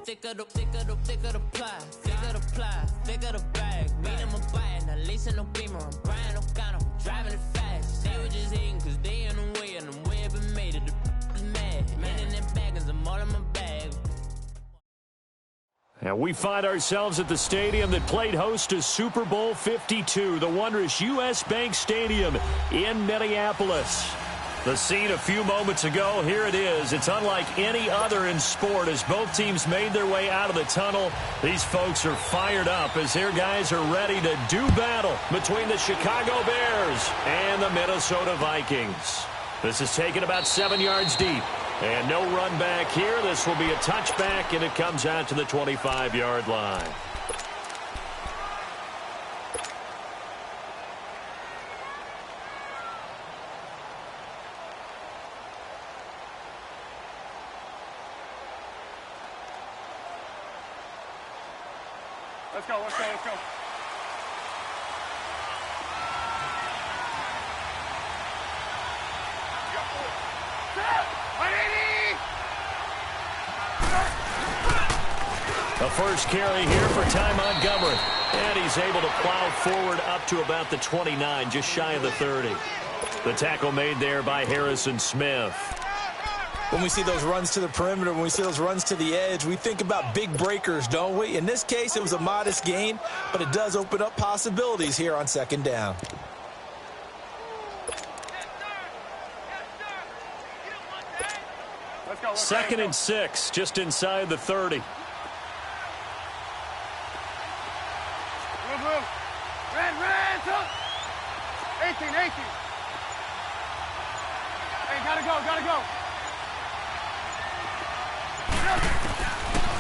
thicker the pie, thicker the ply, thicker the bag. Mean I'm a buyer, not leasing no Beamer. I'm Brian O'Connor, I'm driving it fast. They were just hating cause they in the way, and I'm way up and made it. The mad, man in them baggins, I'm all in my bag. And we find ourselves at the stadium that played host to Super Bowl 52, the wondrous U.S. Bank Stadium in Minneapolis. The scene a few moments ago, here it is. It's unlike any other in sport as both teams made their way out of the tunnel. These folks are fired up as their guys are ready to do battle between the Chicago Bears and the Minnesota Vikings. This is taken about 7 yards deep. And no run back here. This will be a touchback, and it comes out to the 25-yard line. Let's go, let's go, let's go. The first carry here for Ty Montgomery. And he's able to plow forward up to about the 29, just shy of the 30. The tackle made there by Harrison Smith. When we see those runs to the perimeter, when we see those runs to the edge, we think about big breakers, don't we? In this case, it was a modest gain, but it does open up possibilities here on second down. Second and 6, just inside the 30. Red, 18. Hey, gotta go.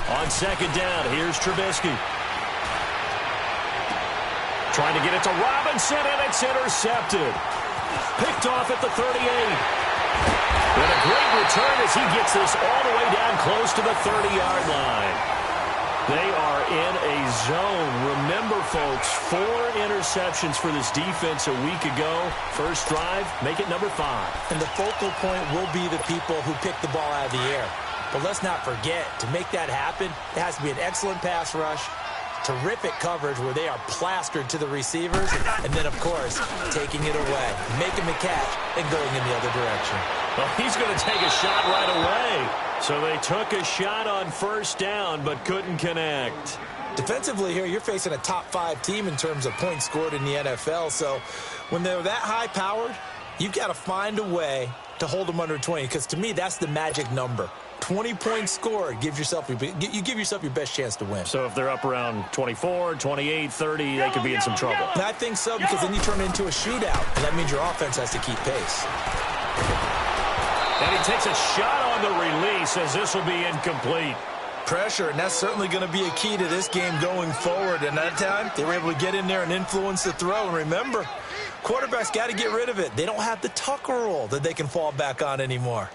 On second down, here's Trubisky. Trying to get it to Robinson, and it's intercepted. Picked off at the 38. And a great return as he gets this all the way down close to the 30-yard line. They are in a zone. Remember, folks, 4 interceptions for this defense a week ago. First drive, make it number 5. And the focal point will be the people who pick the ball out of the air. But let's not forget, to make that happen, it has to be an excellent pass rush, terrific coverage where they are plastered to the receivers, and then, of course, taking it away, making the catch, and going in the other direction. Well, he's going to take a shot right away. So they took a shot on first down, but couldn't connect. Defensively here, you're facing a top 5 team in terms of points scored in the NFL. So when they're that high-powered, you've got to find a way to hold them under 20, because to me, that's the magic number. 20 points scored, you give yourself your best chance to win. So if they're up around 24, 28, 30, they could be in some trouble. And I think so, because then you turn it into a shootout, and that means your offense has to keep pace. And he takes a shot on the release as this will be incomplete. Pressure, and that's certainly going to be a key to this game going forward. And that time, they were able to get in there and influence the throw. And remember, quarterbacks got to get rid of it. They don't have the Tucker rule that they can fall back on anymore.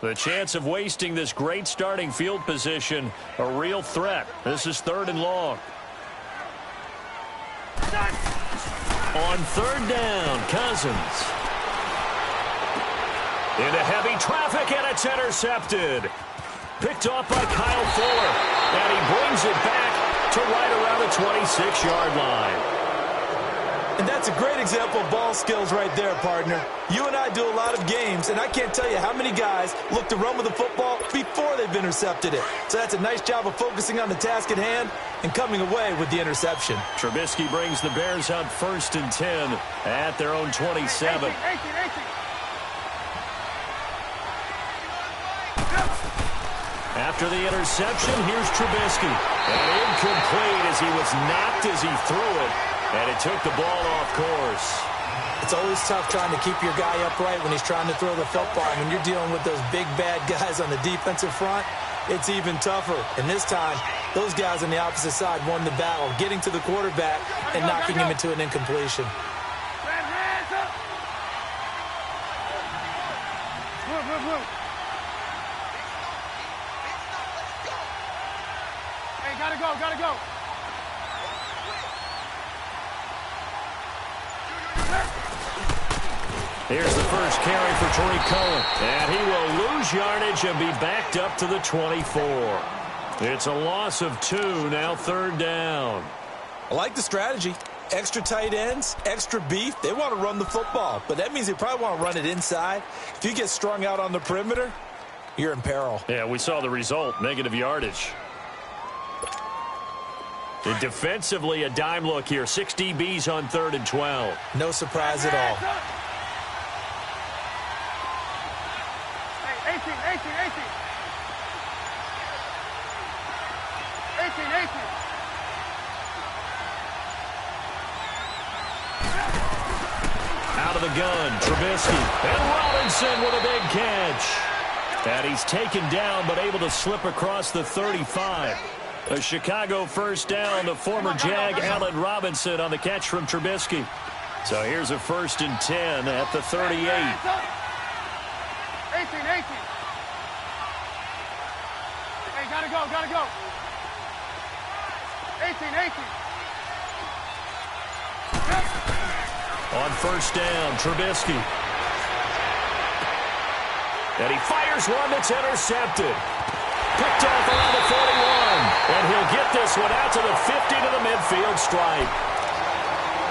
The chance of wasting this great starting field position, a real threat. This is 3rd and long. On 3rd down, Cousins. Into heavy traffic, and it's intercepted. Picked off by Kyle Fuller. And he brings it back to right around the 26-yard line. And that's a great example of ball skills right there, partner. You and I do a lot of games, and I can't tell you how many guys look to run with the football before they've intercepted it. So that's a nice job of focusing on the task at hand and coming away with the interception. Trubisky brings the Bears up 1st and 10 at their own 27. 18. After the interception, here's Trubisky. And incomplete as he was knocked as he threw it. And it took the ball off course. It's always tough trying to keep your guy upright when he's trying to throw the football. When you're dealing with those big, bad guys on the defensive front, it's even tougher. And this time, those guys on the opposite side won the battle, getting to the quarterback and knocking him into an incompletion. Hey, gotta go. Here's the first carry for Tariq Cohen. And he will lose yardage and be backed up to the 24. It's a loss of 2, now 3rd down. I like the strategy. Extra tight ends, extra beef. They want to run the football, but that means they probably want to run it inside. If you get strung out on the perimeter, you're in peril. Yeah, we saw the result, negative yardage. And defensively, a dime look here. 6 DBs on 3rd and 12. No surprise at all. Hey, 18. 18. Out of the gun, Trubisky. And Robinson with a big catch. And he's taken down, but able to slip across the 35. A Chicago first down, the former Jag Allen Robinson on the catch from Trubisky. So here's a 1st and 10 at the 38. 18. Hey, gotta go. 18. On 1st down, Trubisky. And he fires one that's intercepted. Picked off around the 41. And he'll get this one out to the 50 to the midfield stripe.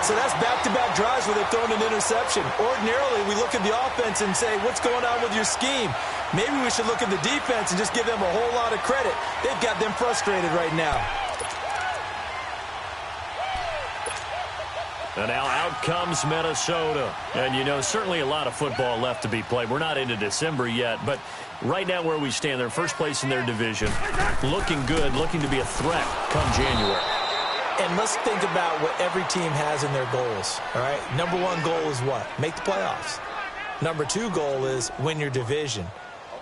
So that's back-to-back drives where they've thrown an interception. Ordinarily, we look at the offense and say, what's going on with your scheme? Maybe we should look at the defense and just give them a whole lot of credit. They've got them frustrated right now. And now out comes Minnesota. And, you know, certainly a lot of football left to be played. We're not into December yet, but right now where we stand, they're first place in their division. Looking good, looking to be a threat come January. And let's think about what every team has in their goals, all right? Number 1 goal is what? Make the playoffs. Number 2 goal is win your division.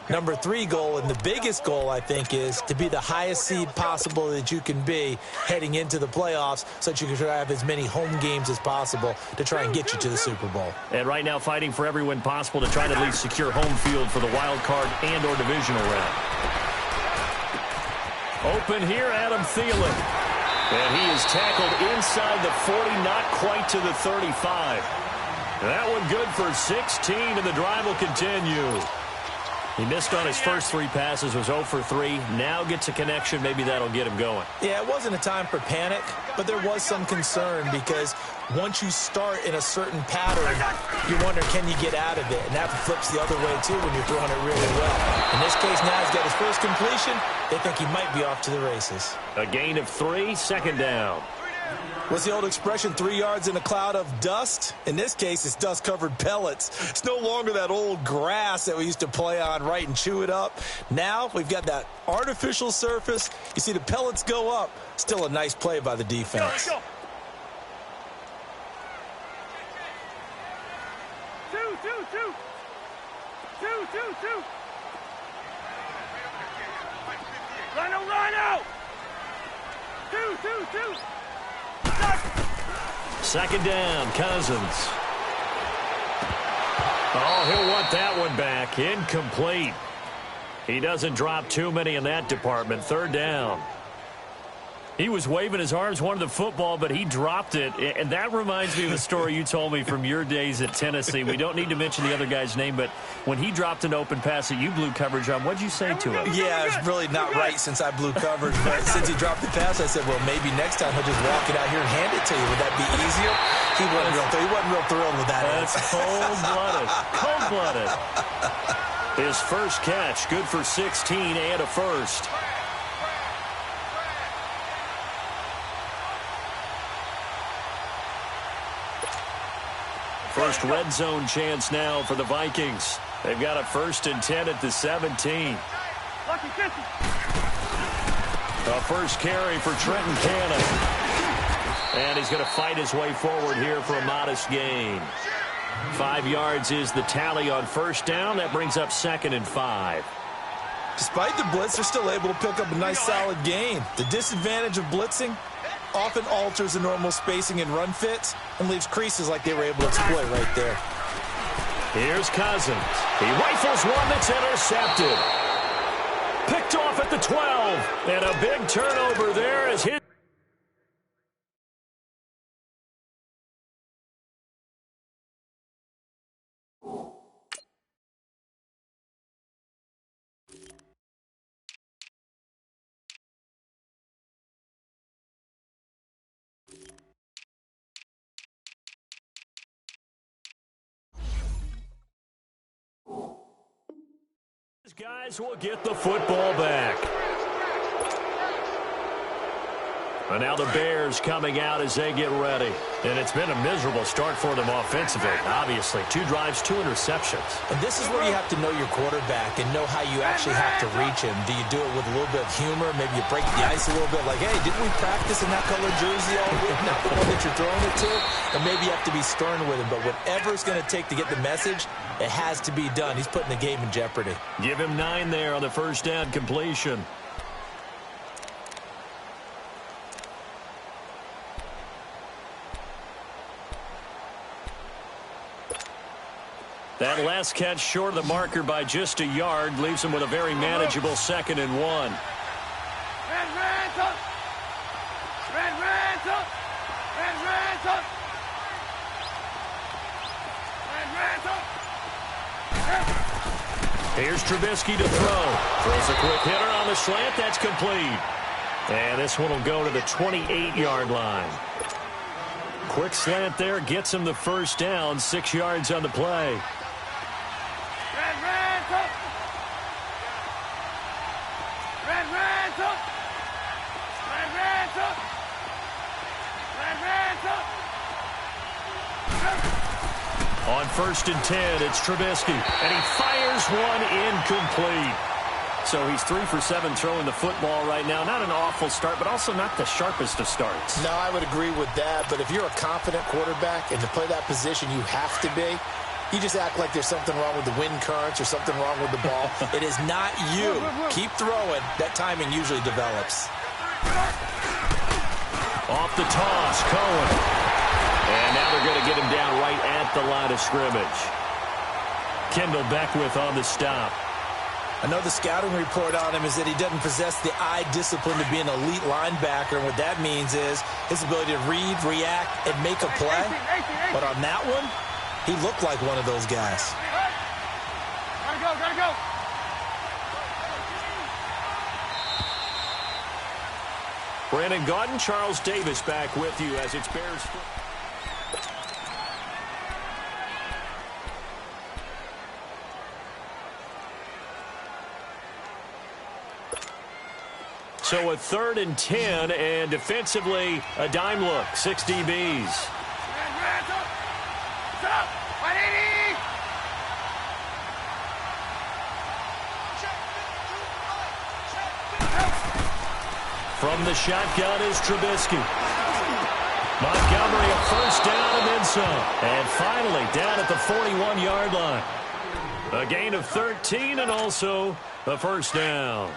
Number 3 goal, and the biggest goal, I think, is to be the highest seed possible that you can be heading into the playoffs so that you can try to have as many home games as possible to try and get you to the Super Bowl. And right now fighting for every win possible to try to at least secure home field for the wild card and or divisional round. Open here, Adam Thielen. And he is tackled inside the 40, not quite to the 35. That one good for 16, and the drive will continue. He missed on his first 3 passes, was 0 for 3. Now gets a connection. Maybe that'll get him going. Yeah, it wasn't a time for panic, but there was some concern because once you start in a certain pattern, you wonder, can you get out of it? And that flips the other way, too, when you're throwing it really well. In this case, now he's got his first completion. They think he might be off to the races. A gain of 3, 2nd down. What's the old expression, 3 yards in a cloud of dust? In this case, it's dust-covered pellets. It's no longer that old grass that we used to play on, right, and chew it up. Now we've got that artificial surface. You see the pellets go up. Still a nice play by the defense. Let's go. 2. Rhino. 2. 2nd down, Cousins. Oh, he'll want that one back. Incomplete. He doesn't drop too many in that department. 3rd down. He was waving his arms, wanted the football, but he dropped it. And that reminds me of a story you told me from your days at Tennessee. We don't need to mention the other guy's name, but when he dropped an open pass that you blew coverage on, what'd you say to him? Yeah, it's really not right since I blew coverage, but since he dropped the pass, I said, well, maybe next time he'll just walk it out here and hand it to you. Would that be easier? He wasn't real thrilled with that. That's cold-blooded. Cold-blooded. His first catch, good for 16 and a first. First red zone chance now for the Vikings. They've got a 1st and 10 at the 17. A first carry for Trenton Cannon. And he's going to fight his way forward here for a modest gain. 5 yards is the tally on 1st down. That brings up 2nd and 5. Despite the blitz, they're still able to pick up a nice solid gain. The disadvantage of blitzing often alters the normal spacing and run fits and leaves creases like they were able to exploit right there. Here's Cousins. He rifles one that's intercepted. Picked off at the 12. And a big turnover there as his... Guys will get the football back. And now the Bears coming out as they get ready. And it's been a miserable start for them offensively, obviously. 2 drives, 2 interceptions. And this is where you have to know your quarterback and know how you actually have to reach him. Do you do it with a little bit of humor? Maybe you break the ice a little bit like, hey, didn't we practice in that colored jersey all week? Not the one that you're throwing it to? And maybe you have to be stern with him. But whatever it's going to take to get the message, it has to be done. He's putting the game in jeopardy. Give him 9 there on the first down completion. That last catch short of the marker by just a yard leaves him with a very manageable 2nd and 1. Red ransom! Red ransom! Red ransom! Red ransom! Here's Trubisky to throw. Throws a quick hitter on the slant. That's complete. And this one will go to the 28-yard line. Quick slant there gets him the first down. 6 yards on the play. Red ransom! Red ransom! Red ransom! Red ransom! On 1st and 10, it's Trubisky. And he fires one incomplete. So he's 3 for 7 throwing the football right now. Not an awful start, but also not the sharpest of starts. No, I would agree with that. But if you're a confident quarterback and to play that position, you have to be. You just act like there's something wrong with the wind currents or something wrong with the ball. It is not you. Keep throwing. That timing usually develops. Off the toss, Cohen. And now they're going to get him down right at the line of scrimmage. Kendall Beckwith on the stop. I know the scouting report on him is that he doesn't possess the eye discipline to be an elite linebacker, and what that means is his ability to read, react, and make a play. But on that one, he looked like one of those guys. Gotta go, gotta go! Brandon Gaudin, Charles Davis back with you as it's Bears. So a 3rd and 10, and defensively a dime look. 6 DBs. Stop! 180! From the shotgun is Trubisky. Montgomery a first down and then some. And finally down at the 41-yard line. A gain of 13 and also the first down.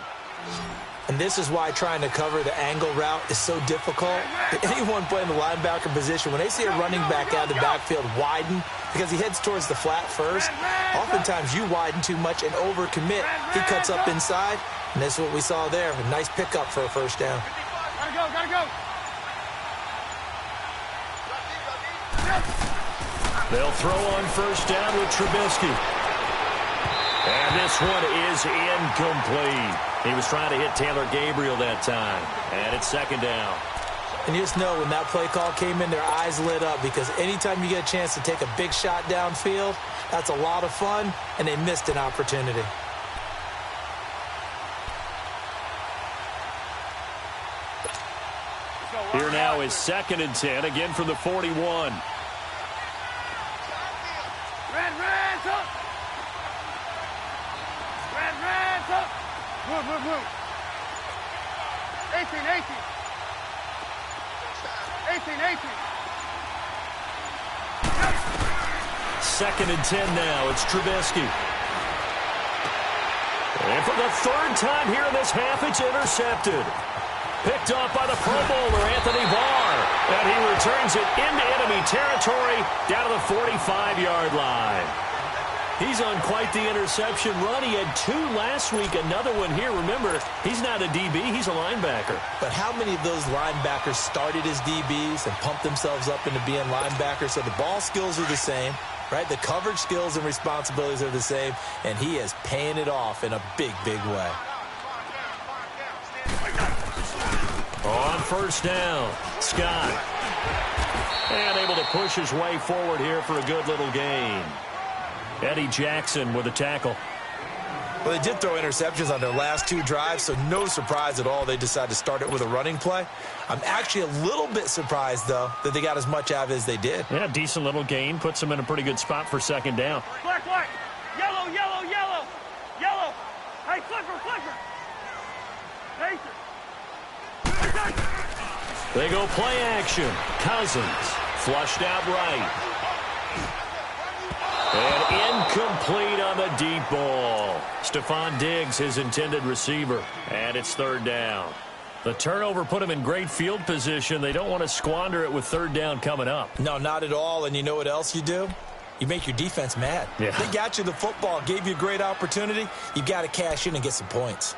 And this is why trying to cover the angle route is so difficult. Anyone playing the linebacker position, when they see a running back out of the backfield widen, because he heads towards the flat first, oftentimes you widen too much and overcommit. He cuts up inside, and that's what we saw there. A nice pickup for a first down. Gotta go, gotta go! They'll throw on first down with Trubisky. And this one is incomplete. He was trying to hit Taylor Gabriel that time. And it's 2nd down. And you just know when that play call came in, their eyes lit up, because anytime you get a chance to take a big shot downfield, that's a lot of fun, and they missed an opportunity. Here now is 2nd and 10, again from the 41. Red ransom! Red ransom! Move, move, move! 18, 18! 18, 18! 2nd and 10 now. It's Trubisky. And for the 3rd time here in this half, it's intercepted. Picked off by the Pro Bowler, Anthony Barr. And he returns it into enemy territory down to the 45-yard line. He's on quite the interception run. He had 2 last week, another one here. Remember, he's not a DB, he's a linebacker. But how many of those linebackers started as DBs and pumped themselves up into being linebackers? So the ball skills are the same, right? The coverage skills and responsibilities are the same, and he is paying it off in a big, big way. On first down, Scott. And able to push his way forward here for a good little gain. Eddie Jackson with a tackle. Well, they did throw interceptions on their last 2 drives, so no surprise at all they decided to start it with a running play. I'm actually a little bit surprised, though, that they got as much out of it as they did. Yeah, decent little gain. Puts them in a pretty good spot for second down. Black, white. Yellow, yellow, yellow. Yellow. Hey, flipper, flipper. Nathan. They go play action. Cousins flushed out right. And incomplete on the deep ball. Stephon Diggs, his intended receiver. And it's third down. The turnover put him in great field position. They don't want to squander it with third down coming up. No, not at all. And you know what else you do? You make your defense mad. Yeah. They got you the football, gave you a great opportunity. You got to cash in and get some points.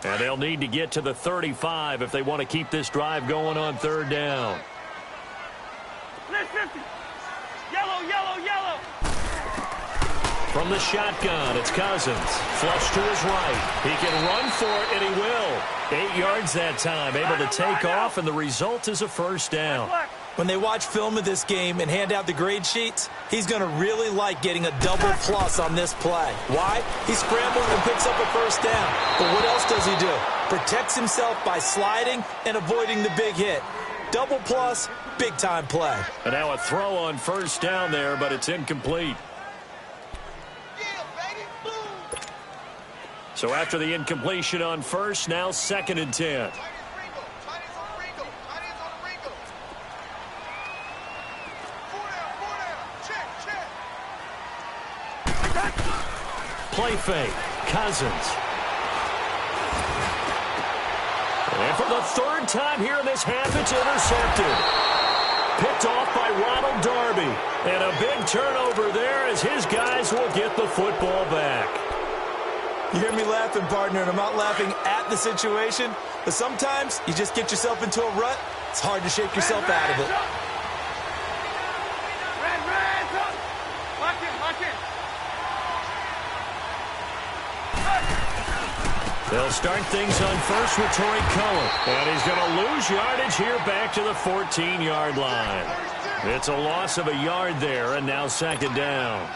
And they'll need to get to the 35 if they want to keep this drive going on third down. Split 50. Yellow, yellow, yellow. From the shotgun, it's Cousins. Flush to his right. He can run for it, and he will. 8 yards that time, able to take off, and the result is a first down. When they watch film of this game and hand out the grade sheets, he's going to really like getting a double plus on this play. Why? He scrambles and picks up a first down. But what else does he do? Protects himself by sliding and avoiding the big hit. Double plus, big-time play. And now a throw on first down there, but it's incomplete. So after the incompletion on first, now 2nd and 10. Play fake. Cousins. And for the 3rd time here in this half, it's intercepted. Picked off by Ronald Darby. And a big turnover there as his guys will get the football back. You hear me laughing, partner, and I'm not laughing at the situation, but sometimes you just get yourself into a rut. It's hard to shake yourself out of it. Red, up. Lock in, lock in. They'll start things on first with Torrey Cohen. And he's going to lose yardage here back to the 14-yard line. It's a loss of a yard there, and now 2nd down.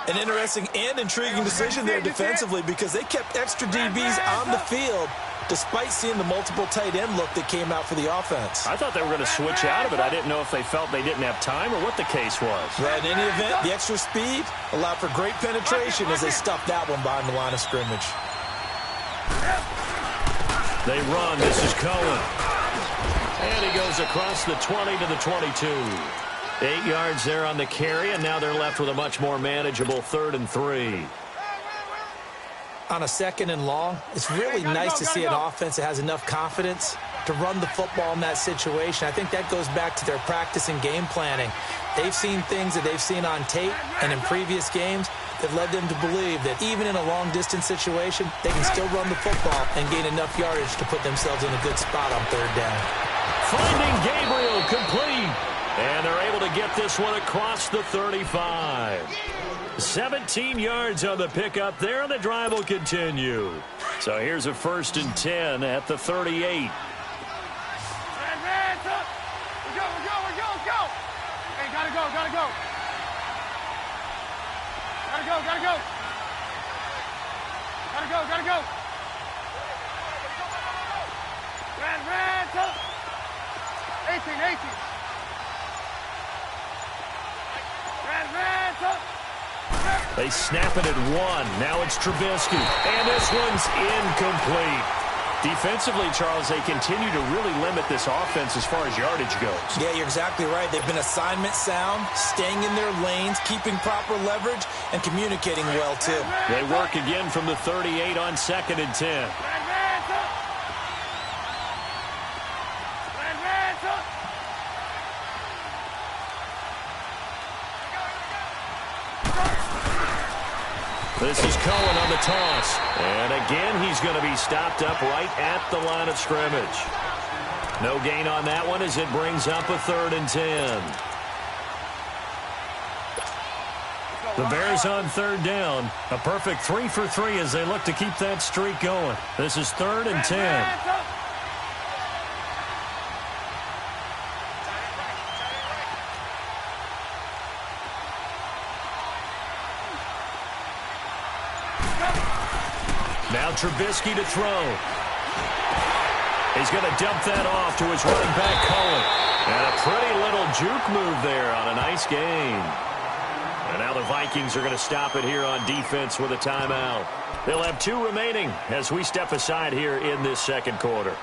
An interesting and intriguing decision there defensively because they kept extra DBs on the field despite seeing the multiple tight end look that came out for the offense. I thought they were going to switch out of it. I didn't know if they felt they didn't have time or what the case was. Well, in any event, the extra speed allowed for great penetration as they stuffed that one behind the line of scrimmage. They run. This is Cohen. And he goes across the 20 to the 22. 8 yards there on the carry, and now they're left with a much more manageable 3rd and 3. On a 2nd and long, it's really nice to see an offense that has enough confidence to run the football in that situation. I think that goes back to their practice and game planning. They've seen things that they've seen on tape and in previous games that led them to believe that even in a long-distance situation, they can still run the football and gain enough yardage to put themselves in a good spot on 3rd down. Finding Gabriel complete. And they're able to get this one across the 35. 17 yards on the pickup there, and the drive will continue. So here's a 1st and 10 at the 38. Red, up. We're go. Hey, gotta go. Gotta go. Red, up. 18. They snap it at 1. Now it's Trubisky. And this one's incomplete. Defensively, Charles, they continue to really limit this offense as far as yardage goes. Yeah, you're exactly right. They've been assignment sound, staying in their lanes, keeping proper leverage, and communicating well, too. They work again from the 38 on 2nd and 10. This is Cohen on the toss. And again, he's going to be stopped up right at the line of scrimmage. No gain on that one as it brings up a 3rd and 10. The Bears on 3rd down. A perfect 3 for 3 as they look to keep that streak going. This is 3rd and 10. Trubisky to throw. He's going to dump that off to his running back, Cohen. And a pretty little juke move there on a nice game. And now the Vikings are going to stop it here on defense with a timeout. They'll have 2 remaining as we step aside here in this second quarter.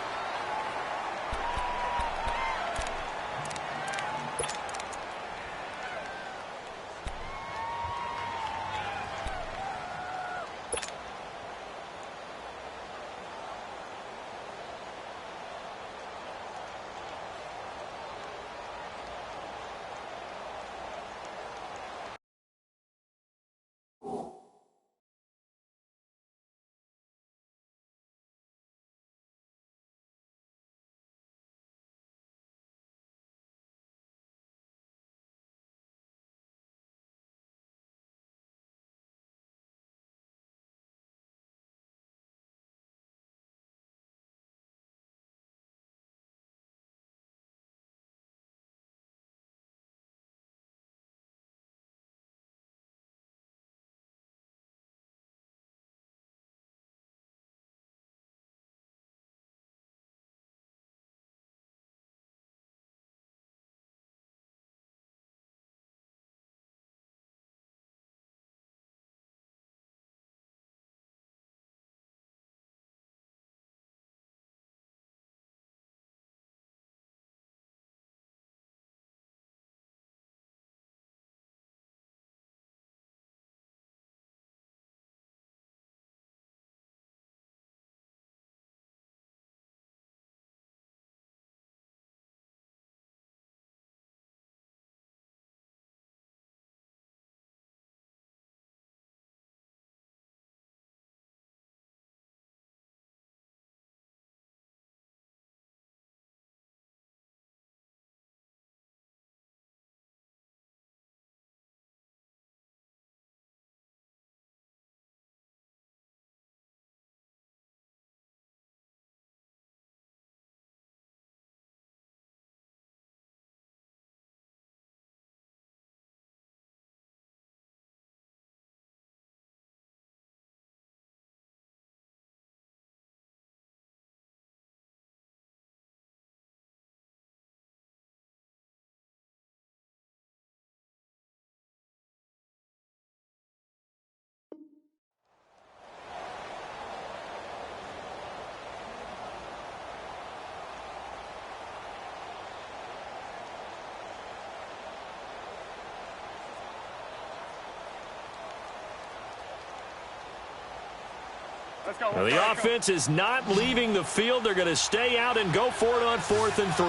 Well, the offense is not leaving the field. They're going to stay out and go for it on 4th and 3.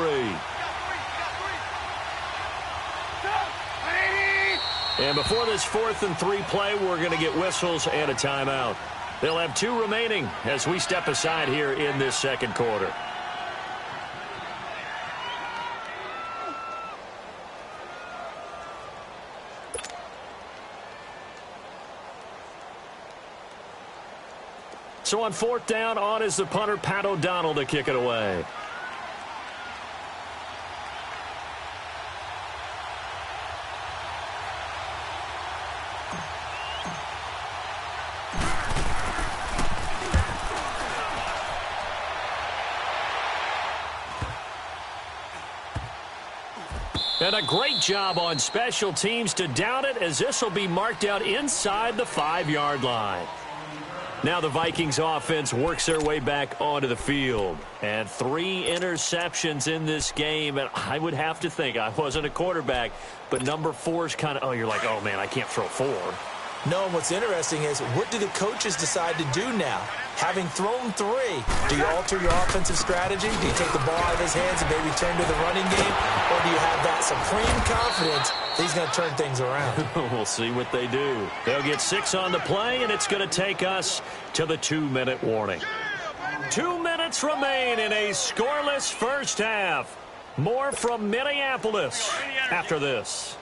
And before this 4th and 3 play, we're going to get whistles and a timeout. They'll have 2 remaining as we step aside here in this second quarter. So on 4th down, on is the punter, Pat O'Donnell, to kick it away. And a great job on special teams to down it, as this will be marked out inside the 5-yard line. Now the Vikings offense works their way back onto the field. And 3 interceptions in this game. And I would have to think, I wasn't a quarterback, but number 4 is kind of, oh, you're like, oh, man, I can't throw 4. No, and what's interesting is, what do the coaches decide to do now? Having thrown 3, do you alter your offensive strategy? Do you take the ball out of his hands and maybe turn to the running game? Or do you have that supreme confidence that he's going to turn things around? We'll see what they do. They'll get 6 on the play, and it's going to take us to the 2-minute warning. 2 minutes remain in a scoreless first half. More from Minneapolis after this.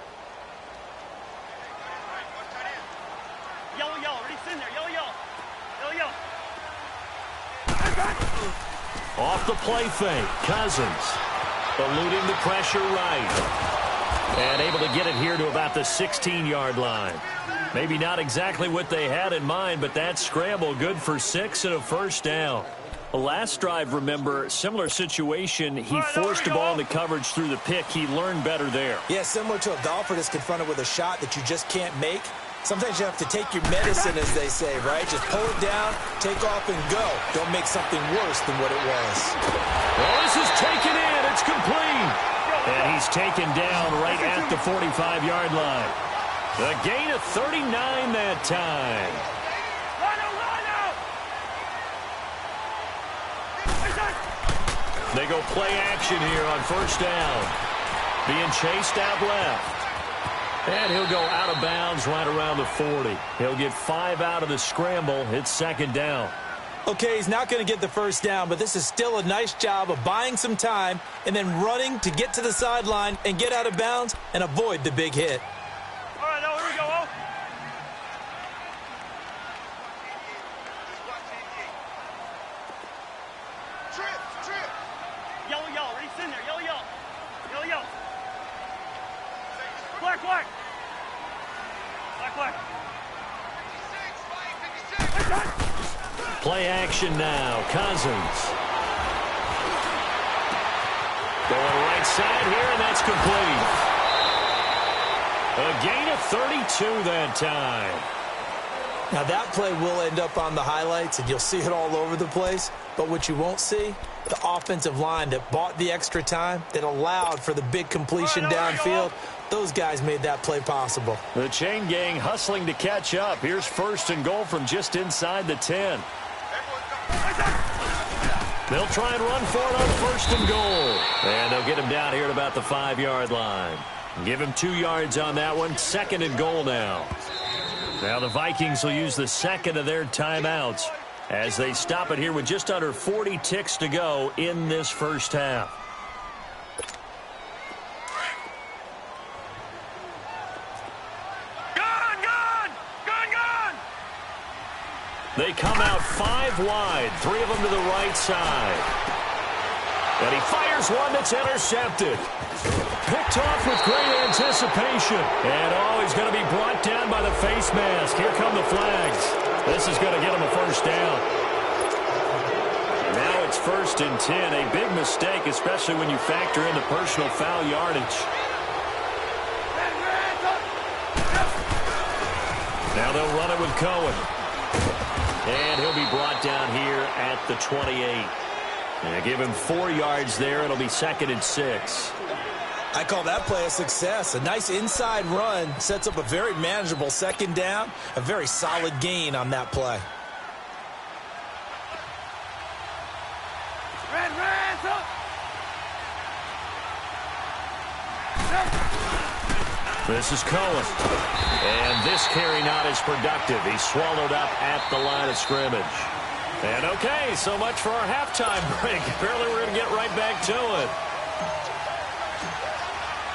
Yellow, yellow, already in there. Yellow, yellow. Yellow, yellow. Off the play fake, Cousins eluding the pressure right. And able to get it here to about the 16-yard line. Maybe not exactly what they had in mind, but that scramble good for 6 and a first down. The last drive, remember, similar situation. He forced the ball into coverage through the pick. He learned better there. Yeah, similar to a golfer that's confronted with a shot that you just can't make. Sometimes you have to take your medicine, as they say, right? Just pull it down, take off, and go. Don't make something worse than what it was. Well, this is taken in. It's complete. And he's taken down right at the 45-yard line. A gain of 39 that time. They go play action here on first down. Being chased out left. And he'll go out of bounds right around the 40. He'll get 5 out of the scramble. It's second down. Okay, he's not going to get the first down, but this is still a nice job of buying some time and then running to get to the sideline and get out of bounds and avoid the big hit. All right, now here we go, oh. Trip. Yellow, ready, in there, yellow. Black. Play action now. Cousins. Going right side here, and that's complete. A gain of 32 that time. Now, that play will end up on the highlights, and you'll see it all over the place. But what you won't see, the offensive line that bought the extra time, that allowed for the big completion downfield, those guys made that play possible. The chain gang hustling to catch up. Here's first and goal from just inside the 10. They'll try and run for it on first and goal. And they'll get him down here at about the 5-yard line. Give him 2 yards on that one. Second and goal now. Now the Vikings will use the second of their timeouts as they stop it here with just under 40 ticks to go in this first half. Gun! They come out 5 wide, 3 of them to the right side. And he fires one that's intercepted. Picked off with great anticipation. And he's going to be brought down by the face mask. Here come the flags. This is going to get him a first down. Now it's first and 10. A big mistake, especially when you factor in the personal foul yardage. Now they'll run it with Cohen. And he'll be brought down here at the 28. And give him 4 yards there. It'll be second and 6. I call that play a success. A nice inside run sets up a very manageable second down. A very solid gain on that play. This is Cohen. And this carry not as productive. He's swallowed up at the line of scrimmage. And okay, so much for our halftime break. Apparently we're going to get right back to it.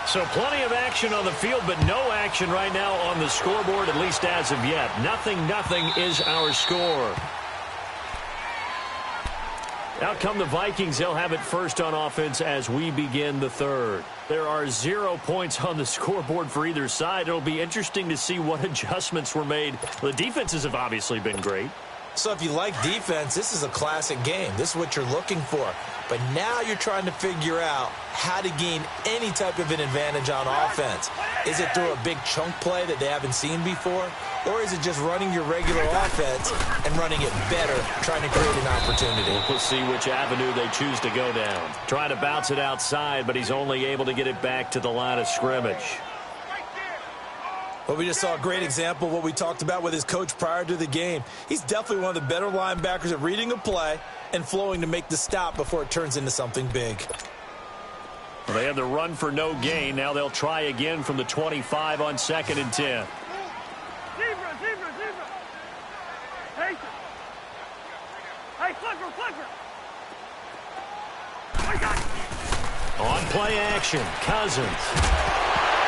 So plenty of action on the field, but no action right now on the scoreboard, at least as of yet. Nothing is our score. Out come the Vikings. They'll have it first on offense as we begin the third. There are 0 points on the scoreboard for either side. It'll be interesting to see what adjustments were made. The defenses have obviously been great. So if you like defense, this is a classic game. This is what you're looking for. But now you're trying to figure out how to gain any type of an advantage on offense. Is it through a big chunk play that they haven't seen before? Or is it just running your regular offense and running it better, trying to create an opportunity? We'll see which avenue they choose to go down. Trying to bounce it outside, but he's only able to get it back to the line of scrimmage. Well, we just saw a great example of what we talked about with his coach prior to the game. He's definitely one of the better linebackers at reading a play and flowing to make the stop before it turns into something big. Well, they had the run for no gain. Now they'll try again from the 25 on second and 10. Zebra. Hey, flipper. On play action, Cousins.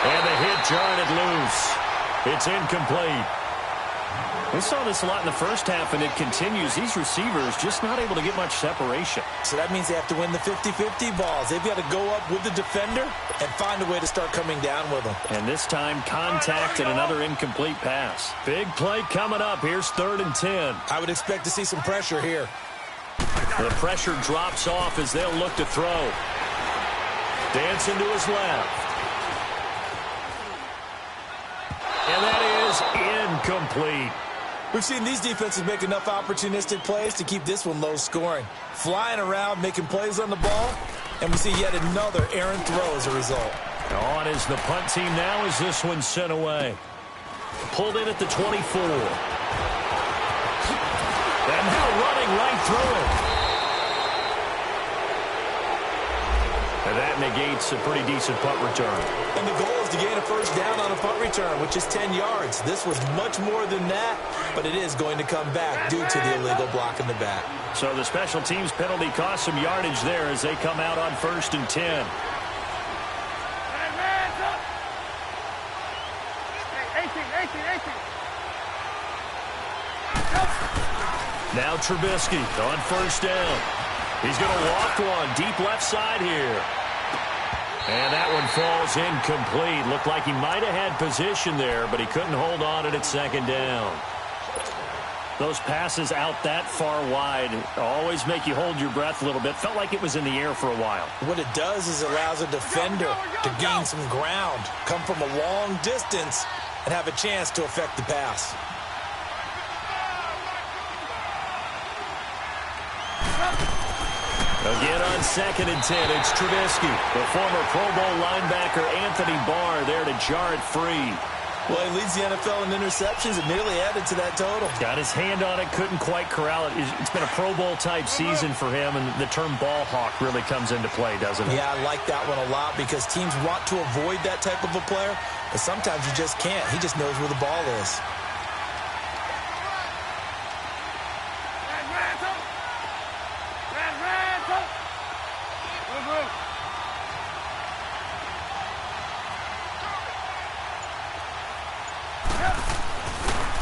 And the hit jarred it loose. It's incomplete. We saw this a lot in the first half, and it continues. These receivers just not able to get much separation. So that means they have to win the 50-50 balls. They've got to go up with the defender and find a way to start coming down with them. And this time, contact and another incomplete pass. Big play coming up. Here's 3rd and 10. I would expect to see some pressure here. The pressure drops off as they'll look to throw. Dancing to his left. And that is incomplete. We've seen these defenses make enough opportunistic plays to keep this one low scoring. Flying around, making plays on the ball, and we see yet another errant throw as a result. On is the punt team now as this one's sent away. Pulled in at the 24. And now running right through it. And that negates a pretty decent punt return. And the goal is to gain a first down on a punt return, which is 10 yards. This was much more than that, but it is going to come back due to the illegal block in the back. So the special teams penalty cost some yardage there as they come out on 1st and 10. Now Trubisky on 1st down. He's going to walk one deep left side here. And that one falls incomplete. Looked like he might have had position there, but he couldn't hold on it at 2nd down. Those passes out that far wide always make you hold your breath a little bit. Felt like it was in the air for a while. What it does is it allows a defender to gain some ground, come from a long distance, and have a chance to affect the pass. Again on 2nd and 10, it's Trubisky. The former Pro Bowl linebacker Anthony Barr there to jar it free. Well, he leads the NFL in interceptions and nearly added to that total. Got his hand on it, couldn't quite corral it. It's been a Pro Bowl-type season for him, and the term ball hawk really comes into play, doesn't it? Yeah, I like that one a lot because teams want to avoid that type of a player, but sometimes you just can't. He just knows where the ball is.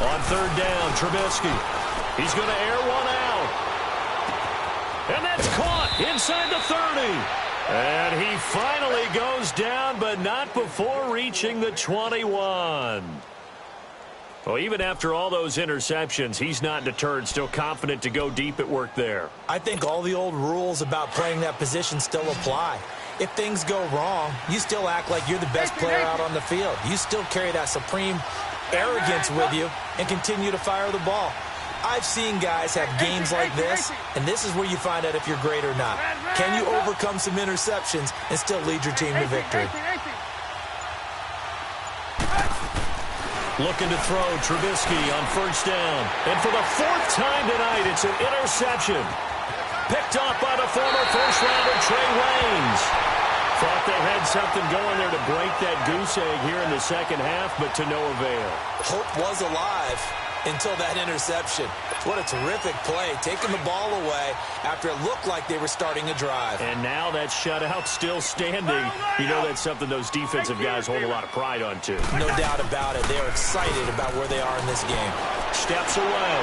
On 3rd down, Trubisky. He's going to air one out. And that's caught inside the 30. And he finally goes down, but not before reaching the 21. Well, even after all those interceptions, he's not deterred, still confident to go deep at work there. I think all the old rules about playing that position still apply. If things go wrong, you still act like you're the best player out on the field. You still carry that supreme arrogance with you and continue to fire the ball. I've seen guys have games like this, and this is where you find out if you're great or not. Can you overcome some interceptions and still lead your team to victory? Looking to throw, Trubisky on 1st down. And for the 4th time tonight, it's an interception. Picked off by the former first-rounder Trey Waynes. Thought they had something going there to break that goose egg here in the 2nd half, but to no avail. Hope was alive until that interception. What a terrific play, taking the ball away after it looked like they were starting a drive. And now that shutout still standing. You know that's something those defensive guys hold a lot of pride on, too. No doubt about it. They are excited about where they are in this game. Steps away.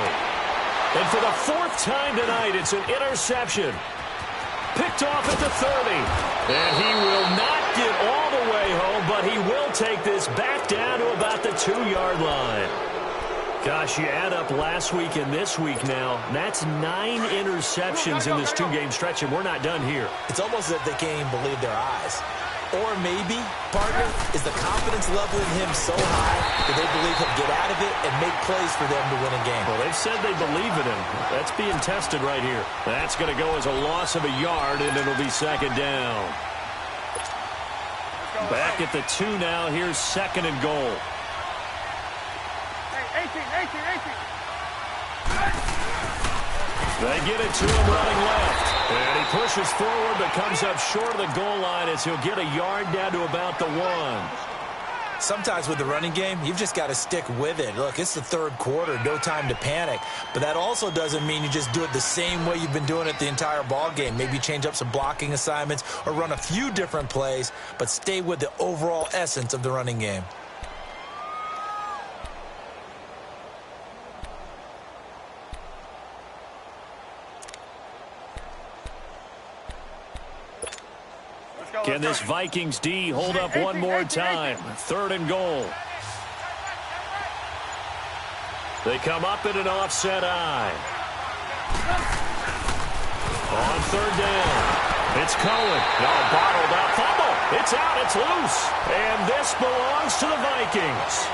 And for the 4th time tonight, it's an interception. Picked off at the 30. And he will not get all the way home, but he will take this back down to about the 2-yard line. Gosh, you add up last week and this week now, that's 9 interceptions in this 2-game stretch, and we're not done here. It's almost as if they can't even believe their eyes. Or maybe, partner, is the confidence level in him so high that they believe he'll get out of it and make plays for them to win a game. Well, they've said they believe in him. That's being tested right here. That's going to go as a loss of a yard, and it'll be 2nd down. Back at the 2 now. Here's 2nd and goal. They get it to him running left. And he pushes forward but comes up short of the goal line as he'll get a yard down to about the 1. Sometimes with the running game, you've just got to stick with it. Look, it's the 3rd quarter, no time to panic. But that also doesn't mean you just do it the same way you've been doing it the entire ball game. Maybe change up some blocking assignments or run a few different plays, but stay with the overall essence of the running game. Can this Vikings D hold up one more time? 3rd and goal. They come up in an offset eye. On 3rd down. It's Cohen. Oh, bottled up. Fumble. It's out. It's loose. And this belongs to the Vikings.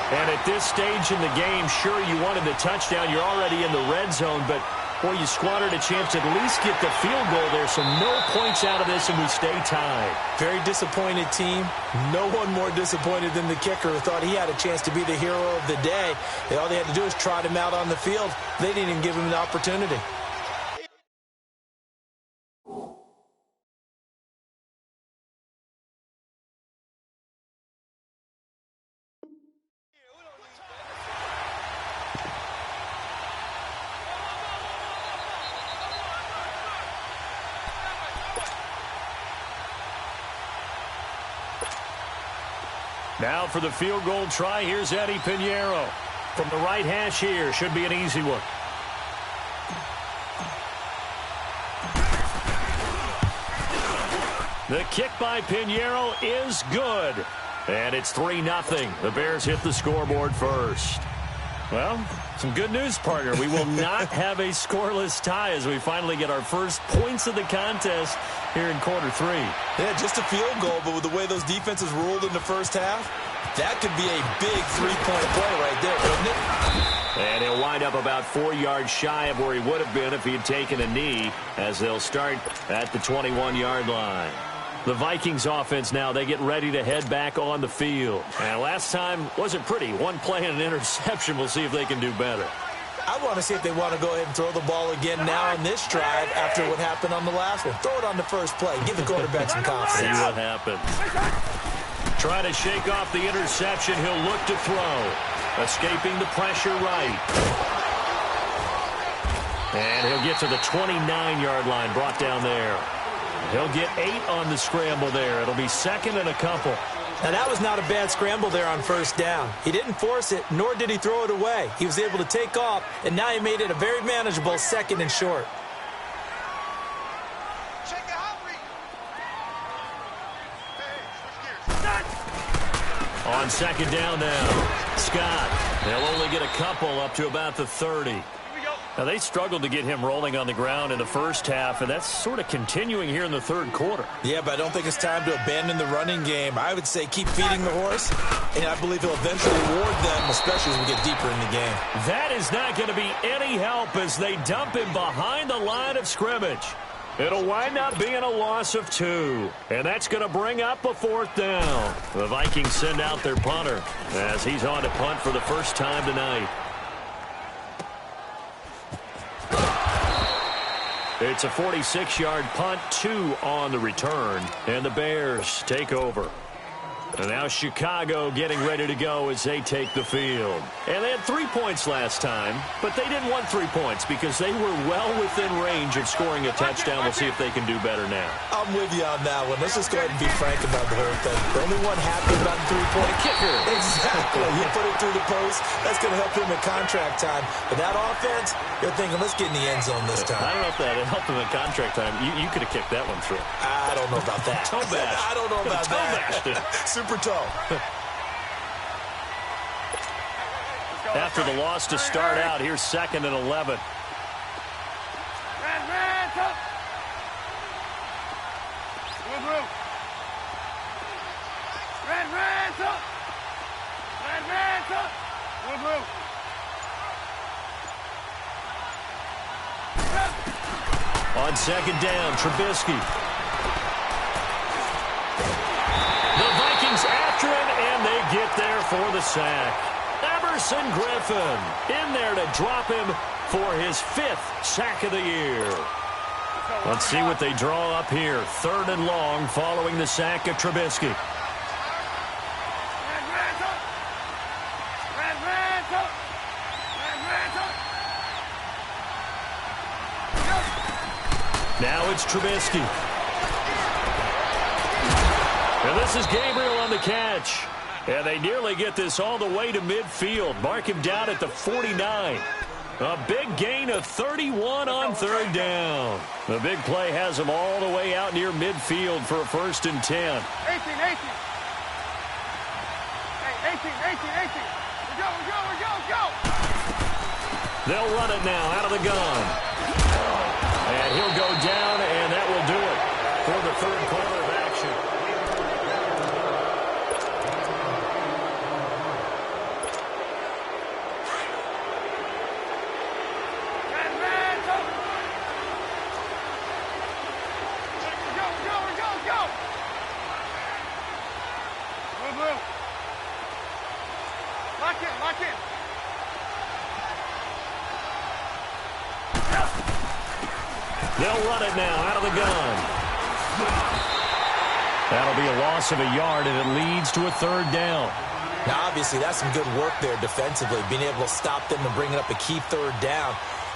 And at this stage in the game, sure, you wanted the touchdown. You're already in the red zone, but, boy, you squandered a chance to at least get the field goal there, so no points out of this, and we stay tied. Very disappointed team. No one more disappointed than the kicker, who thought he had a chance to be the hero of the day. All they had to do was trot him out on the field. They didn't even give him an opportunity. Now for the field goal try, here's Eddie Pinheiro. From the right hash here, should be an easy one. The kick by Pinheiro is good. And it's 3-0. The Bears hit the scoreboard first. Well, some good news, partner. We will not have a scoreless tie as we finally get our first points of the contest here in quarter 3. Yeah, just a field goal, but with the way those defenses ruled in the first half, that could be a big 3-point play right there, wouldn't it? And he'll wind up about 4 yards shy of where he would have been if he had taken a knee, as they'll start at the 21-yard line. The Vikings offense now, they get ready to head back on the field. And last time wasn't pretty. One play and an interception. We'll see if they can do better. I want to see if they want to go ahead and throw the ball again now on this drive after what happened on the last one. Throw it on the first play. Give the quarterback some confidence. See what happens. Trying to shake off the interception. He'll look to throw. Escaping the pressure right. And he'll get to the 29-yard line, brought down there. He'll get 8 on the scramble there. It'll be 2nd and a couple. Now, that was not a bad scramble there on first down. He didn't force it, nor did he throw it away. He was able to take off, and now he made it a very manageable 2nd and short. On 2nd down now, Scott. They'll only get a couple up to about the 30. Now, they struggled to get him rolling on the ground in the first half, and that's sort of continuing here in the 3rd quarter. Yeah, but I don't think it's time to abandon the running game. I would say keep feeding the horse, and I believe he'll eventually reward them, especially as we get deeper in the game. That is not going to be any help as they dump him behind the line of scrimmage. It'll wind up being a loss of 2, and that's going to bring up a 4th down. The Vikings send out their punter as he's on to punt for the first time tonight. It's a 46-yard punt, 2 on the return, and the Bears take over. And now Chicago getting ready to go as they take the field. And they had 3 points last time, but they didn't want 3 points because they were well within range of scoring a touchdown. We'll see if they can do better now. I'm with you on that one. Let's just go ahead and be frank about the whole thing. The only one happy about the 3-point kicker. Exactly. You put it through the post. That's going to help him in contract time. But that offense, you're thinking, let's get in the end zone this time. I don't know if that helped him in contract time. You could have kicked that one through. I don't know about that. Toe bash. I don't know about Toe that. bashed it. Super toe. After the loss to start out, here's 2nd and 11. On 2nd down, Trubisky. The Vikings after him, and they get there for the sack. Everson Griffin in there to drop him for his 5th sack of the year. Let's see what they draw up here. 3rd and long following the sack of Trubisky. Now it's Trubisky. And this is Gabriel on the catch. And they nearly get this all the way to midfield. Mark him down at the 49. A big gain of 31 on third down. The big play has them all the way out near midfield for a 1st and 10. 18. Hey, 18. Go. They'll run it now out of the gun. And he'll go down, and that will do it for the third quarter of action. Lock in. They'll run it now out of the gun. That'll be a loss of a yard, and it leads to a 3rd down. Now, obviously, that's some good work there defensively, being able to stop them and bringing up a key 3rd down.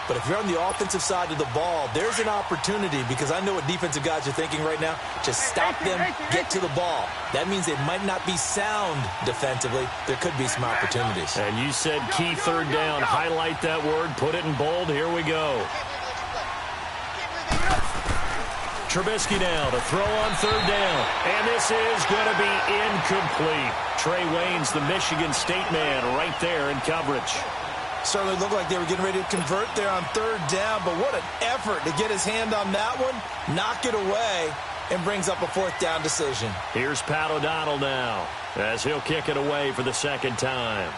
But if you're on the offensive side of the ball, there's an opportunity, because I know what defensive guys are thinking right now. Just stop them, get to the ball. That means they might not be sound defensively. There could be some opportunities. And you said key 3rd down. Highlight that word. Put it in bold. Here we go. Trubisky now to throw on 3rd down. And this is going to be incomplete. Trey Waynes, the Michigan State man, right there in coverage. Certainly looked like they were getting ready to convert there on 3rd down, but what an effort to get his hand on that one, knock it away, and brings up a 4th down decision. Here's Pat O'Donnell now, as he'll kick it away for the 2nd time.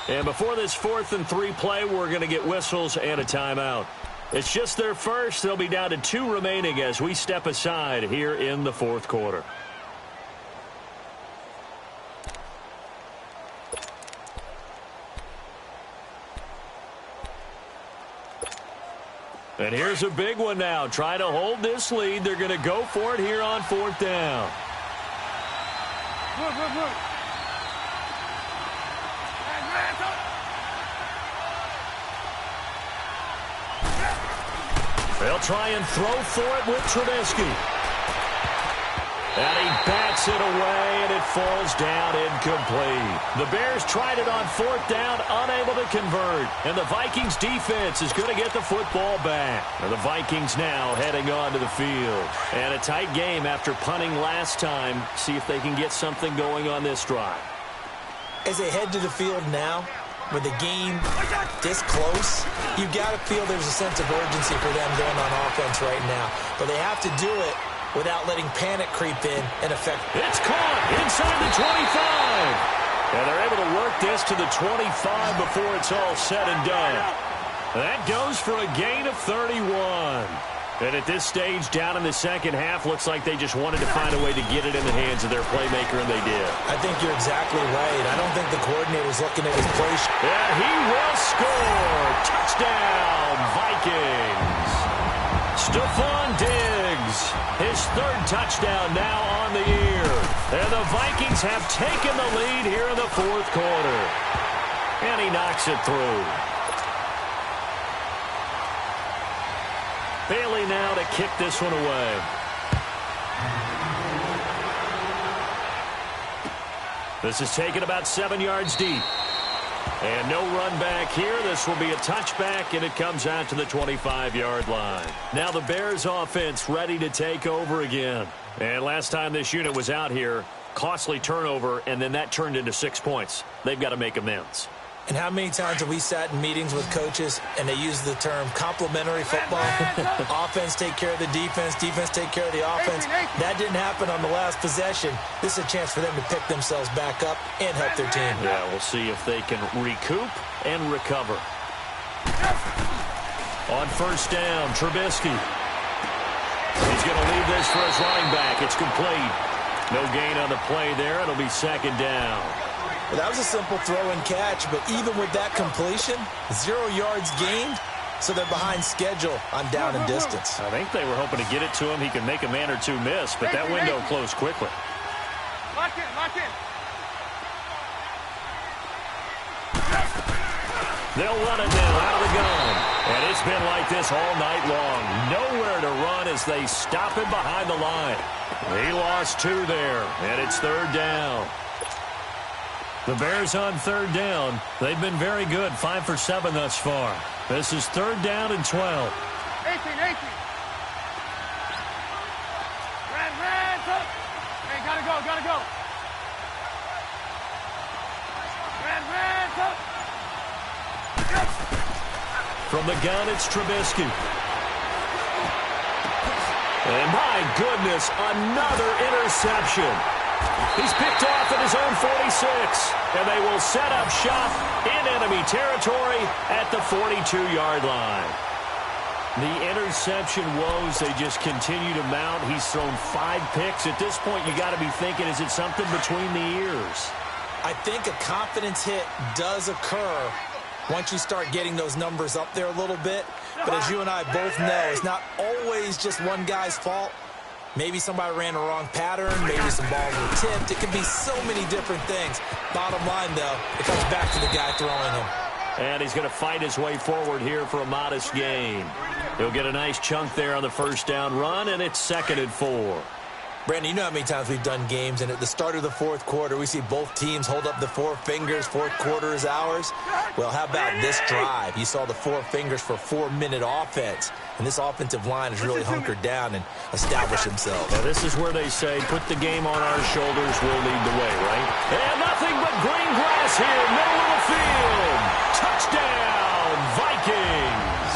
And before this 4th and 3 play, we're going to get whistles and a timeout. It's just their first. They'll be down to 2 remaining as we step aside here in the 4th quarter. And here's a big one now. Trying to hold this lead. They're going to go for it here on 4th down. Move. They'll try and throw for it with Trubisky. And he bats it away, and it falls down incomplete. The Bears tried it on 4th down, unable to convert. And the Vikings defense is going to get the football back. And the Vikings now heading onto the field. And a tight game after punting last time. See if they can get something going on this drive. As they head to the field now, with the game this close, you've got to feel there's a sense of urgency for them going on offense right now. But they have to do it without letting panic creep in and affect. It's caught inside the 25. And they're able to work this to the 25 before it's all said and done. That goes for a gain of 31. And at this stage, down in the 2nd half, looks like they just wanted to find a way to get it in the hands of their playmaker, and they did. I think you're exactly right. I don't think the coordinator's looking at his play. And he will score. Touchdown, Vikings. Stephon Diggs, his 3rd touchdown now on the year. And the Vikings have taken the lead here in the 4th quarter. And he knocks it through. Bailey now to kick this one away. This is taken about 7 yards deep. And no run back here. This will be a touchback, and it comes out to the 25-yard line. Now the Bears offense ready to take over again. And last time this unit was out here, costly turnover, and then that turned into 6 points. They've got to make amends. And how many times have we sat in meetings with coaches and they use the term complementary football? Offense take care of the defense, defense take care of the offense. That didn't happen on the last possession. This is a chance for them to pick themselves back up and help their team. Yeah, we'll see if they can recoup and recover. On 1st down, Trubisky. He's going to leave this for his running back. It's complete. No gain on the play there. It'll be 2nd down. Well, that was a simple throw and catch, but even with that completion, 0 yards gained, so they're behind schedule on down and distance. I think they were hoping to get it to him. He can make a man or two miss, but that window closed quickly. Lock in. They'll run it now out of the gun. And it's been like this all night long. Nowhere to run as they stop him behind the line. He lost 2 there, and it's 3rd down. The Bears on 3rd down. They've been very good, 5 for 7 thus far. This is 3rd down and 12. 18. Red, up. Hey, gotta go. Red, up. From the gun, it's Trubisky. And my goodness, another interception. He's picked off at his own 46, and they will set up shop in enemy territory at the 42-yard line. The interception woes, they just continue to mount. He's thrown 5 picks. At this point, you got to be thinking, is it something between the ears? I think a confidence hit does occur once you start getting those numbers up there a little bit. But as you and I both know, it's not always just one guy's fault. Maybe somebody ran the wrong pattern. Maybe some balls were tipped. It can be so many different things. Bottom line, though, it comes back to the guy throwing them. And he's going to fight his way forward here for a modest gain. He'll get a nice chunk there on the 1st down run, and it's 2nd and 4. Brandon, you know how many times we've done games, and at the start of the 4th quarter, we see both teams hold up the 4 fingers, 4th quarter is ours. Well, how about this drive? You saw the 4 fingers for 4-minute offense, and this offensive line has really hunkered down and established themselves. Well, this is where they say, put the game on our shoulders, we'll lead the way, right? And nothing but green grass here, middle of the field. Touchdown, Vikings!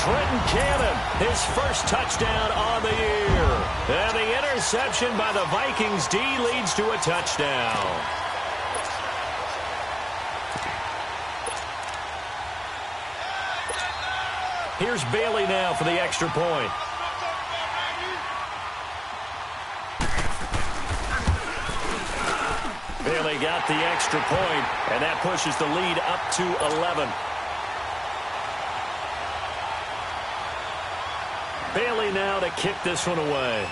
Trenton Cannon, his first touchdown on the year. And the interception by the Vikings D leads to a touchdown. Here's Bailey now for the extra point. Bailey got the extra point, and that pushes the lead up to 11. Bailey now to kick this one away.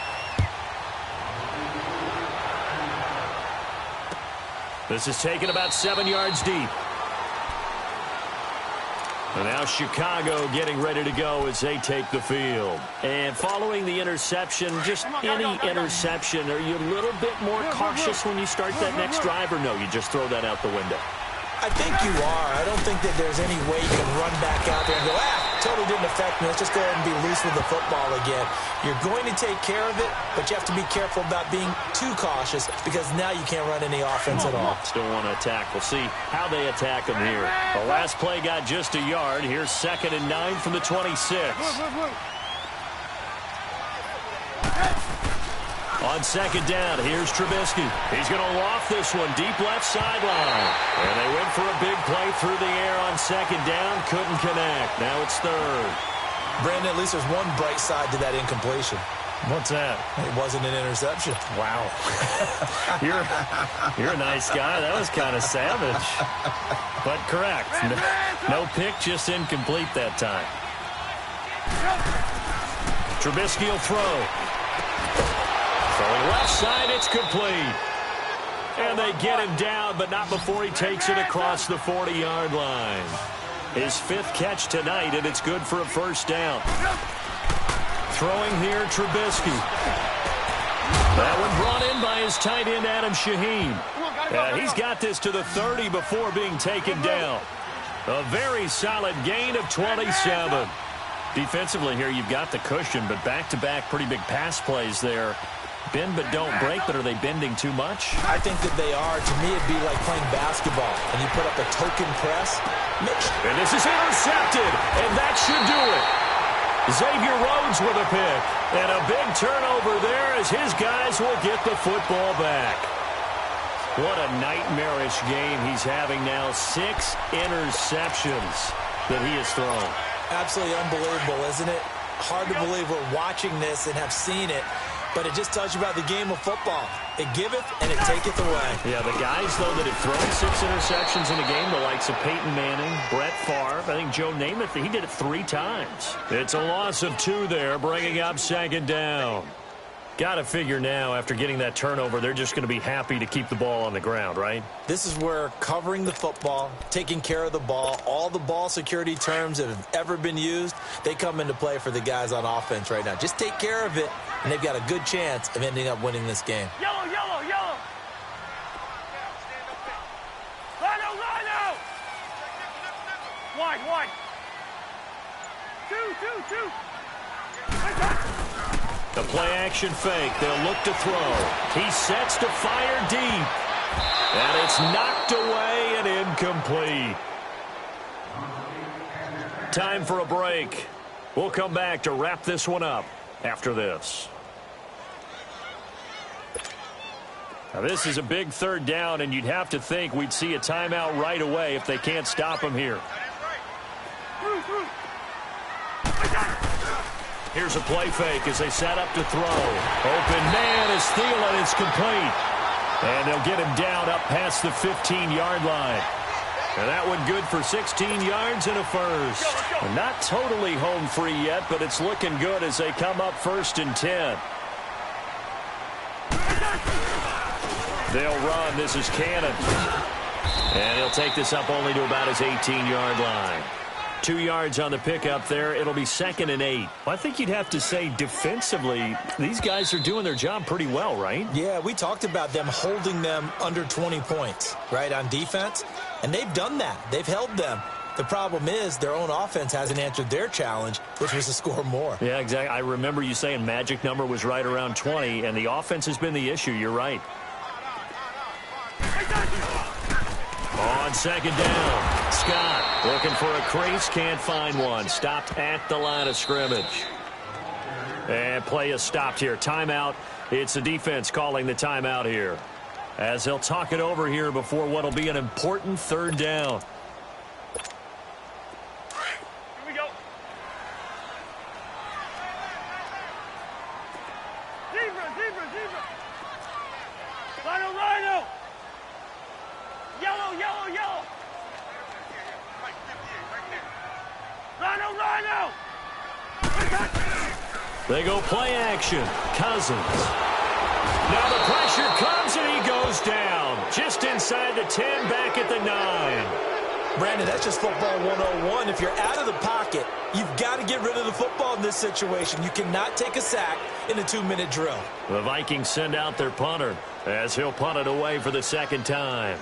This is taken about 7 yards deep. And now Chicago getting ready to go as they take the field. And following the interception, just any interception, are you a little bit more cautious when you start that next drive, or no, you just throw that out the window? I think you are. I don't think that there's any way you can run back out there and go, totally didn't affect me. Let's just go ahead and be loose with the football again. You're going to take care of it, but you have to be careful about being too cautious because now you can't run any offense at all. Still want to attack. We'll see how they attack them here. The last play got just a yard. Here's 2nd and 9 from the 26. On 2nd down, here's Trubisky. He's going to loft this one deep left sideline. And they went for a big play through the air on 2nd down. Couldn't connect. Now it's 3rd. Brandon, at least there's one bright side to that incompletion. What's that? It wasn't an interception. Wow. You're a nice guy. That was kind of savage. But correct. No pick, just incomplete that time. Trubisky will throw. Throwing left side, it's complete. And they get him down, but not before he takes it across the 40-yard line. His 5th catch tonight, and it's good for a 1st down. Throwing here, Trubisky. That one brought in by his tight end, Adam Shaheen. He's got this to the 30 before being taken down. A very solid gain of 27. Defensively here, you've got the cushion, but back-to-back pretty big pass plays there. Bend but don't break, but are they bending too much? I think that they are. To me, it'd be like playing basketball, and you put up a token press. And this is intercepted, and that should do it. Xavier Rhodes with a pick, and a big turnover there as his guys will get the football back. What a nightmarish game he's having now. 6 interceptions that he has thrown. Absolutely unbelievable, isn't it? Hard to believe we're watching this and have seen it. But it just tells you about the game of football. It giveth and it taketh away. Yeah, the guys, though, that have thrown 6 interceptions in a game, the likes of Peyton Manning, Brett Favre, I think Joe Namath, he did it 3 times. It's a loss of 2 there, bringing up 2nd down. Got to figure now, after getting that turnover, they're just going to be happy to keep the ball on the ground, right? This is where covering the football, taking care of the ball, all the ball security terms that have ever been used, they come into play for the guys on offense right now. Just take care of it, and they've got a good chance of ending up winning this game. Yellow, yellow, yellow. Line out. Wide, wide. Two. The play-action fake. They'll look to throw. He sets to fire deep. And it's knocked away and incomplete. Time for a break. We'll come back to wrap this one up after this. Now, this is a big third down, and you'd have to think we'd see a timeout right away if they can't stop him here. Here's a play fake as they set up to throw. Open man is Thielen. It's complete. And they'll get him down up past the 15-yard line. And that one good for 16 yards and a first. And not totally home free yet, but it's looking good as they come up 1st and 10. They'll run. This is Cannon. And he'll take this up only to about his 18-yard line. 2 yards on the pickup there. It'll be 2nd and 8. Well, I think you'd have to say defensively, these guys are doing their job pretty well, right? Yeah, we talked about them holding them under 20 points, right, on defense. And they've done that. They've held them. The problem is their own offense hasn't answered their challenge, which was to score more. Yeah, exactly. I remember you saying magic number was right around 20, and the offense has been the issue. You're right. On 2nd down, Scott looking for a crease, can't find one. Stopped at the line of scrimmage. And play is stopped here. Timeout. It's the defense calling the timeout here, as they'll talk it over here before what will be an important 3rd down. Here we go. Zebra. Rhino. Yellow. Rhino. They go play action. Cousins. Now the pressure comes and he goes down. Just inside the 10, back at the 9. Brandon, that's just football 101. If you're out of the pocket, you've got to get rid of the football in this situation. You cannot take a sack in a 2-minute drill. The Vikings send out their punter as he'll punt it away for the 2nd time.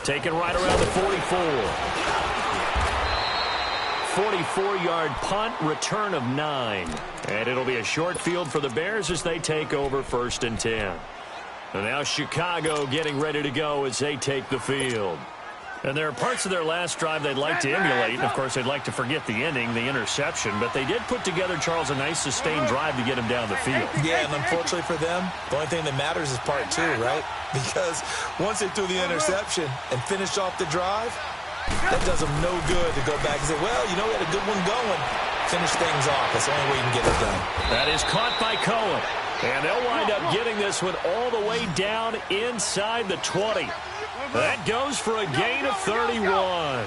Taken right around the 44. 44-yard punt, return of 9. And it'll be a short field for the Bears as they take over 1st and 10. And now Chicago getting ready to go as they take the field. And there are parts of their last drive they'd like to emulate. And, of course, they'd like to forget the ending, the interception. But they did put together, Charles, a nice sustained drive to get him down the field. Yeah, and unfortunately for them, the only thing that matters is part 2, right? Because once they threw the interception and finished off the drive, that does them no good to go back and say, well, you know, we had a good one going. Finish things off. That's the only way you can get it done. That is caught by Cohen. And they'll wind up getting this one all the way down inside the 20. That goes for a gain of 31. 18.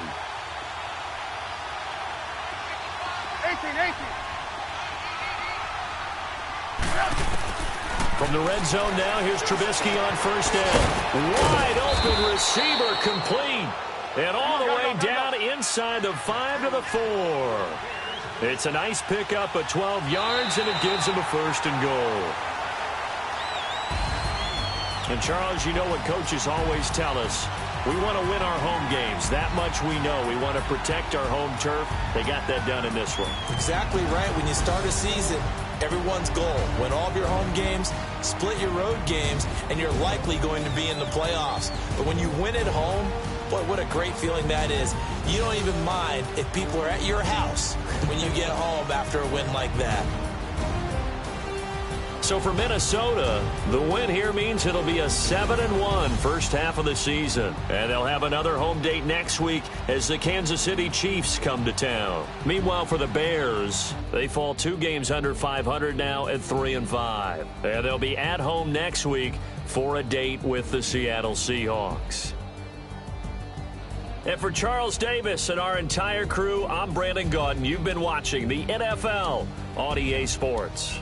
From the red zone now, here's Trubisky on 1st down. Wide open receiver complete. And all the way down inside the 5 to the 4. It's a nice pickup of 12 yards, and it gives him a 1st and goal. And, Charles, you know what coaches always tell us. We want to win our home games. That much we know. We want to protect our home turf. They got that done in this one. Exactly right. When you start a season, everyone's goal, win all of your home games, split your road games, and you're likely going to be in the playoffs. But when you win at home, boy, what a great feeling that is. You don't even mind if people are at your house when you get home after a win like that. So for Minnesota, the win here means it'll be a 7-1 first half of the season. And they'll have another home date next week as the Kansas City Chiefs come to town. Meanwhile, for the Bears, they fall 2 games under 500 now at 3-5. And they'll be at home next week for a date with the Seattle Seahawks. And for Charles Davis and our entire crew, I'm Brandon Gaudin. You've been watching the NFL on EA Sports.